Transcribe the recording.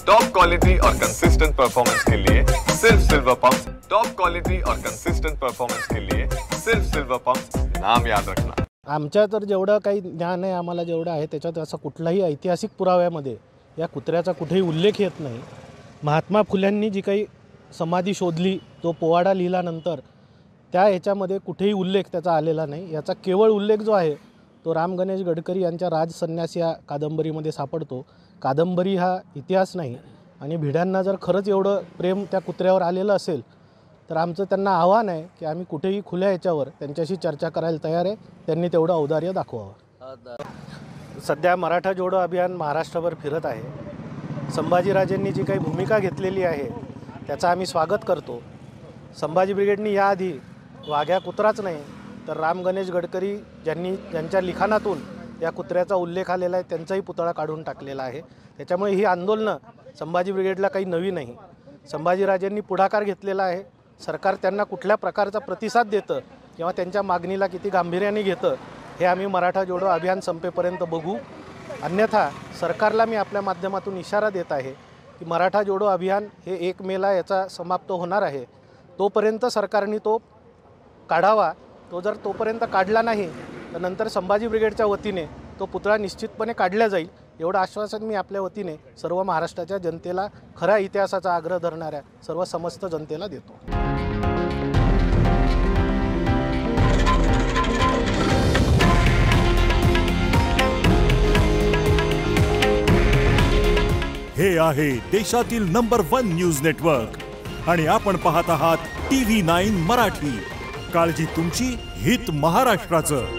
Top quality और consistent performance के लिए सिर्फ सिल्वर पंप्स। टॉप क्वालिटी और कंसिस्टेंट परफॉर्मेंस के लिए सिर्फ सिल्वर पंप्स, नाम याद रखना। आमच्या तर जेवढं काही ज्ञान आहे आम्हाला जेवढं आहे त्याच्यात असा कुठलाही ऐतिहासिक पुराव्यामध्ये या कुत्र्याचा कुठेही उल्लेख येत नाही। महात्मा फुल्यांनी जी काही समाधी शोधली, तो पोवाडा लिहिल्यानंतर त्या याच्यामध्ये कुठेही उल्लेख त्याचा आलेला नाही। याचा केवळ उल्लेख जो आहे तो राम गणेश गडकरी यांच्या राजसन्यास या कादंबरीमध्ये सापडतो। कादंबरी हा इतिहास नाही आणि भिड्यांना जर खरंच एवढं प्रेम त्या कुत्र्यावर आलेलं असेल तर आमचं त्यांना आव्हान आहे की आम्ही कुठेही खुल्या याच्यावर त्यांच्याशी चर्चा करायला तयार आहे, त्यांनी तेवढं औदार्य दाखवावं। सध्या मराठा जोडो अभियान महाराष्ट्रभर फिरत आहे। संभाजीराजेंनी जी काही भूमिका घेतलेली आहे त्याचं आम्ही स्वागत करतो। संभाजी ब्रिगेडनी याआधी वाघ्या कुत्राच नाही तर राम गणेश गडकरी ज्यांच्या लिखाणातून या कुत्र्याचा उल्लेख आलेला आहे त्यांचाही पुतळा काढून टाकलेला आहे। त्याच्यामुळे ही आंदोलनं संभाजी ब्रिगेडला काही नवी नाही। संभाजीराजेंनी पुढाकार घेतलेला आहे। सरकार त्यांना कुठल्या प्रकारचा प्रतिसाद देतं किंवा त्यांच्या मागणीला किती गांभीर्याने घेतं हे आम्ही मराठा जोडो अभियान संपेपर्यंत बघू। अन्यथा सरकारला मी आपल्या माध्यमातून इशारा देत आहे की मराठा जोडो अभियान हे 1 मेला याचा समाप्त होणार आहे। तोपर्यंत सरकारने तो काढावा। तो जर तोपर्यंत काढला नाही तर नंतर संभाजी ब्रिगेडच्या वतीने तो पुतळा निश्चितपणे काढला जाईल, एवढं आश्वासन मी आपल्या वतीने सर्व महाराष्ट्राच्या जनतेला, खऱ्या इतिहासाचा आग्रह धरणाऱ्या सर्व समस्त जनतेला देतो। हे आहे देशातील नंबर 1 न्यूज नेटवर्क आणि आपण पाहत आहात TV9 मराठी। काळजी तुमची, हित महाराष्ट्राचं।